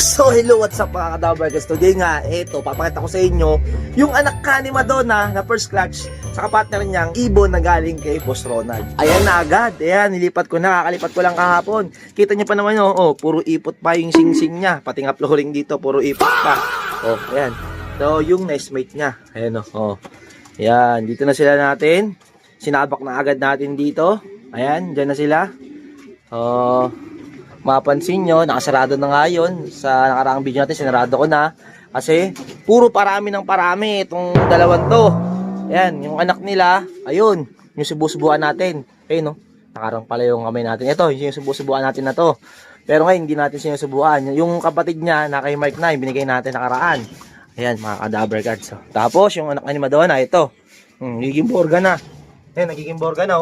So hello, what's up mga ka-Dabarkers? Today nga, ito, papakita ko sa inyo yung anak ka ni Madonna na first clutch sa partner niyang ibon na galing kay Boss Ronald. Ayan na agad, ayan, nilipat ko na, kakalipat ko lang kahapon. Kita niyo pa naman yun, puro ipot pa yung sing-sing niya, pati nga flooring dito, puro ipot pa. Ayan. So yung nest mate niya, ayan ayan, dito na sila natin. Sinabak na agad natin dito. Ayan, dyan na sila. Mapansin nyo, nakasarado na nga yun. Sa nakaraang video natin, sinarado ko na. Kasi, puro parami ng parami itong dalawang to. Ayan, yung anak nila, ayun, yung subu-subuan natin. Ayun, nakarang pala yung kamay natin. Ito, yung subu-subuan natin na to. Pero ngayon, hindi natin sinusubuan. Yung kapatid niya, na kay Mark na, binigay natin nakaraan. Ayan, mga ka-Dabarkers. Tapos, yung anak ni Madonna, ito. Nagiging borga na. Ayan, nagiging borga na,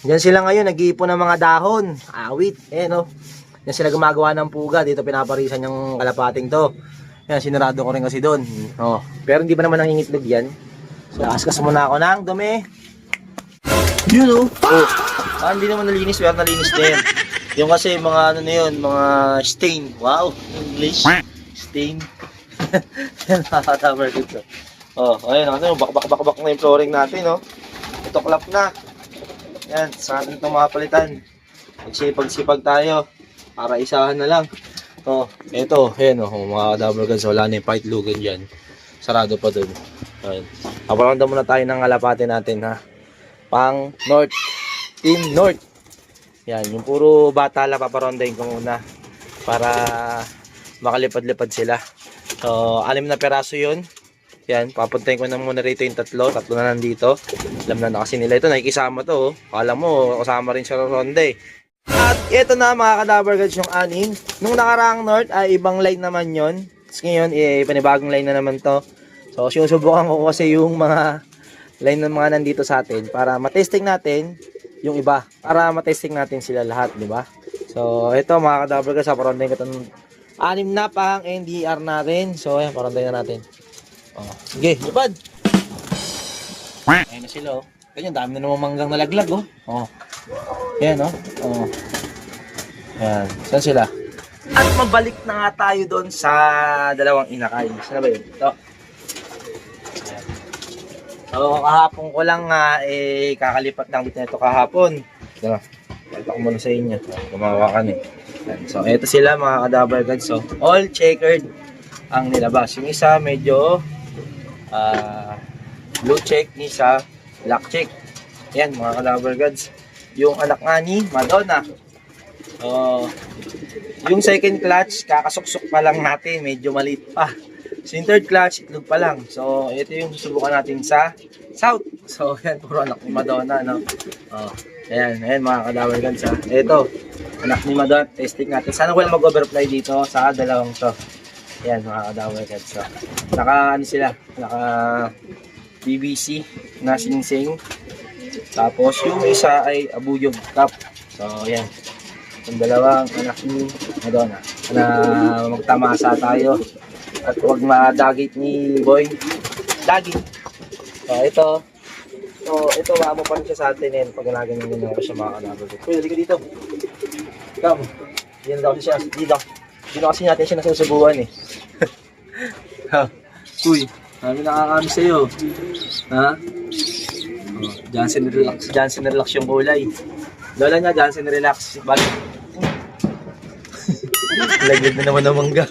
Diyan sila ngayon, nag-iipon ng mga dahon, awit, Diyan sila gumagawa ng puga, dito pinaparisan yung kalapating to. Yan, sinarado ko rin kasi doon. Pero hindi ba naman nangingitlog yan? So, askas muna ako ng dumi. Yun, hindi naman nalinis, pero nalinis din. Yung kasi mga ano na yun, mga stain. Wow, English. Stain. Yan, nakatabar dito. Ayun, bak na yung flooring natin, Ito, clap na. Yan, sa atin itong mapalitan. Magsipag-sipag tayo para isahan na lang. Ito, ayan mga ka-Dabarkers, wala na yung fight lugan dyan. Sarado pa dun. Ayan. Paparonda muna tayo ng kalapate natin, Pang North. Team North. Yan, yung puro bata lang paparondahin ko muna para makalipad-lipad sila. So, 6 na peraso yun. Yan, papuntahin ko na muna rito yung tatlo na nandito. Alam na kasi nila ito, nakikisama to. Akala mo, kasama rin sa ronde. At ito na mga ka-Dabarkers yung 6. Nung nakaraang North ay ibang line naman yon. Ngayon, panibagong line na naman to. So, sinusubukan ko kasi yung mga line ng mga nandito sa atin para matesting natin yung iba. Para matesting natin sila lahat, di ba? So, ito mga ka-Dabarkers, parondahin ko itong 6 na pang NDR natin. So, ayan, parondahin na natin. Sige, lipad. Ayan na sila, Ganyan, dami na naman manggang nalaglag, Ayan, Ayan, saan sila? At mabalik na nga tayo doon sa dalawang inakay. Saan ba yun? Ito. Ayan. So, kahapon ko lang kakalipat lang dito na ito kahapon. Ito, pakita ko muna sa inyo. Gumawa ka Ayan. So, ito sila mga ka-Dabarkers. So, all checkered ang nilabas. Yung isa medyo blue check, isa black check. Yan mga ka-Dabarkers, yung anak nga ni Madonna. Yung second clutch kakasuksok pa lang natin, medyo maliit pa. So yung third clutch itlog pa lang. So ito yung susubukan natin sa south. So yan, puro anak ni Madonna, ayan mga ka-Dabarkers, ito anak ni Madonna, testing natin. Sana walang mag-overfly dito sa dalawang to. Yan mga ka-Dabarkers. So, naka BBC na sing-sing. Tapos yung isa ay abuyog cup. So yan. Yung dalawang anak ni Madonna. Na magtamasa tayo. At huwag madagit ni Boy. Dagit. So ito. So ito mamo pa rin siya sa atin yan. Pag nalagan nyo ako siya mga ka-Dabarkers. Uy, halika dito. Come. Yan daw siya. Dito kasi natin siya nasusubuan Uy, kami nakakami sa'yo. Johnson Relax yung kulay. Lola niya, Johnson Relax. Balik. Laglag na naman ng mangga.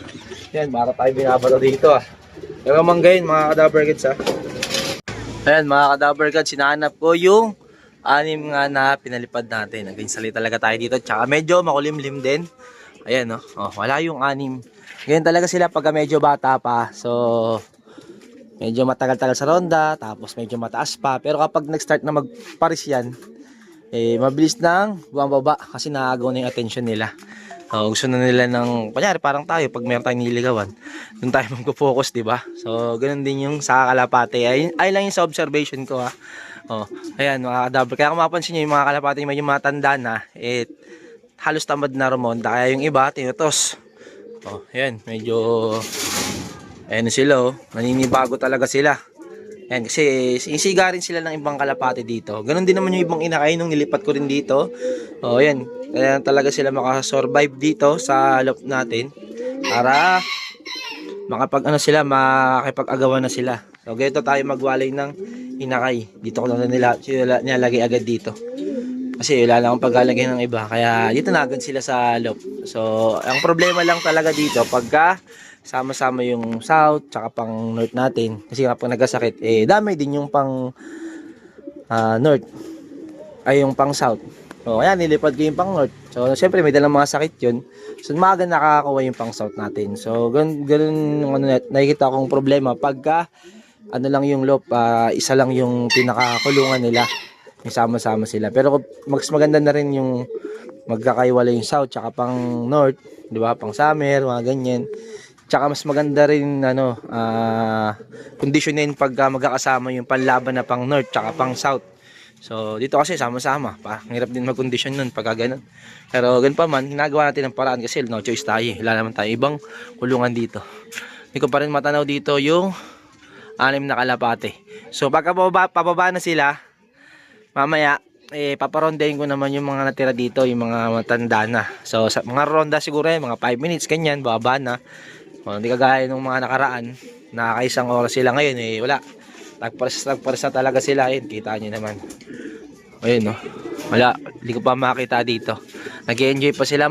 Yan, para tayo binabato dito Yung mangga yun, mga ka-Dabarkers Ayan, mga ka-Dabarkers, sinahanap ko yung 6 nga na pinalipad natin. Nag-install talaga tayo dito. Tsaka medyo makulimlim din. Ayan, wala yung 6. Ganyan talaga sila pag medyo bata pa. So, medyo matagal-tagal sa ronda, tapos medyo mataas pa. Pero kapag nag-start na magparis yan, mabilis nang bumababa kasi naagaw na yung attention nila. Gusto na nila ng, kunyari parang tayo, pag meron tayong nililigawan, doon tayo mag-focus, diba? So, ganun din yung sa kalapate. Ay lang yung sa observation ko, ayan, mga ka-Dabarkers. Kaya kung mapansin nyo, yung mga kalapate medyo matanda na, halos tamad na rumonda. Kaya yung iba, tinutos. Ayan, medyo ayan sila, naninibago talaga sila. Ayan, kasi isiga rin sila ng ibang kalapate dito. Ganon din naman yung ibang inakay nung nilipat ko rin dito. Ayan, kaya talaga sila makasurvive dito sa loop natin. para makapag-ano sila, makipag-agawan na sila. So, ganito tayo magwalay ng inakay. Dito ko lang nilalagay agad dito. Kasi wala lang akong paglalagay ng iba. Kaya dito na agad sila sa loob. So, ang problema lang talaga dito, pagka sama-sama yung south, tsaka pang north natin. Kasi kapag nagkasakit, dami din yung pang north. Ay, yung pang south. So, kaya nilipad ko yung pang north. So, syempre may dalang mga sakit yun. So, maaga nakakakuha yung pang south natin. So, ganun yung nakikita kong problema. Pagka, ano lang yung loob, isa lang yung pinakakulungan nila. Sama-sama sila. Pero mas maganda na rin yung magkakaiwala yung south, tsaka pang north. Di ba? Pang summer, mga ganyan. Tsaka mas maganda rin, kondisyonin pagka magkakasama yung panlaban na pang north, tsaka pang south. So, dito kasi sama-sama. Hirap din mag-condition nun pagka ganun. Pero ganun pa man, ginagawa natin ng paraan kasi no choice tayo. Wala naman tayo ibang kulungan dito. Hindi ko pa rin matanaw dito yung 6 na kalapate. So, pagka pababa na sila, mamaya, paparondahin ko naman yung mga natira dito, yung mga matanda na. So, sa mga ronda siguro mga 5 minutes, kanyan, bababa na. Hindi kagaya ng mga nakaraan, nakakaisang oras sila ngayon, wala. Nagpares na talaga sila. Ayun, kita nyo naman. Ayun, no. Wala, hindi ko pa makita dito. Nag-enjoy pa sila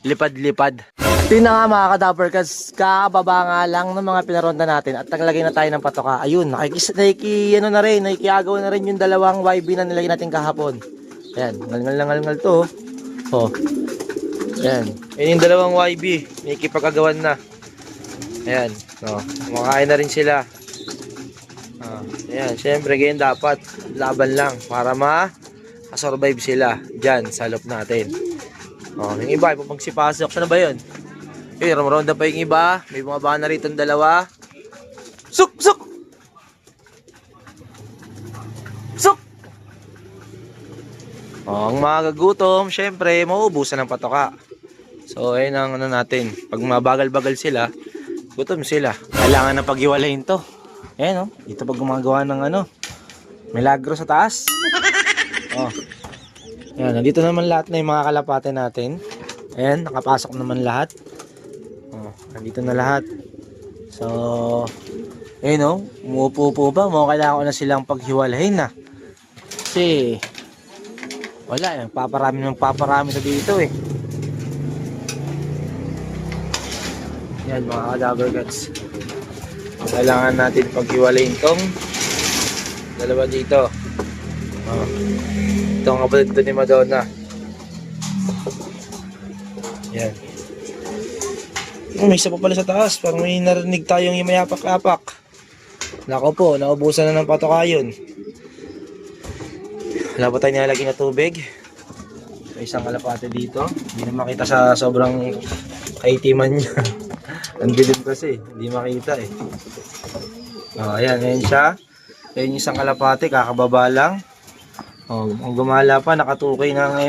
lipad-lipad. Ito na nga mga kadapper, kasi kakababa nga lang ng mga pinaronda natin at naglagay na tayo ng patoka. Ayun, nakikiagaw na rin yung dalawang YB na nilagay natin kahapon. Ayan, ngalngal to. Oh. Ayan, yun yung dalawang YB, nakikipag-agawan na. Ayan, no. Kumakain na rin sila. Ayan, syempre ganyan dapat, laban lang para ma-survive sila dyan sa loob natin. Yung iba, pagsipasok, saan na ba yun? Ronda pa yung iba, may bumaba na rito ng dalawa. Suk! Ang mga gagutom, syempre, mauubusan ng patoka. So, ayun ang natin. Pag mabagal-bagal sila, gutom sila. Kailangan na paghiwalayin to. Ayan, dito pag gumagawa ng milagro sa taas. Ayan, nandito naman lahat na yung mga kalapate natin. Ayan, nakapasok naman lahat. Nandito na lahat. So, ayun, umuupo pa. Kailangan ko na silang paghiwalayin na. Kasi, wala, paparami na dito Yan, mga cadaver guts. Kailangan natin paghiwalayin tong dalawa dito. Ito ang kapatid ni Madonna. Yan. May isa pa pala sa taas. Parang may narinig tayong imayapak-yapak. Nako po, naubusan na ng patoka yun. Wala pa tayo nilalagay na tubig. May isang kalapate dito. Hindi na makita sa sobrang kaitiman niya. Ang dilim kasi, hindi makita ayan siya. Ayan yung isang kalapate, kakababa lang. Ang gumala pa, nakatukay ng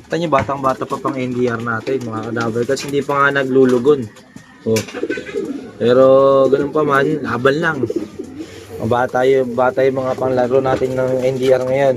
Ito nyo, batang-bata pa pang NDR natin, mga cadaver, kasi hindi pa nga naglulugon. Pero ganun pa man, laban lang. Bata yung mga panglaro natin ng NDR ngayon.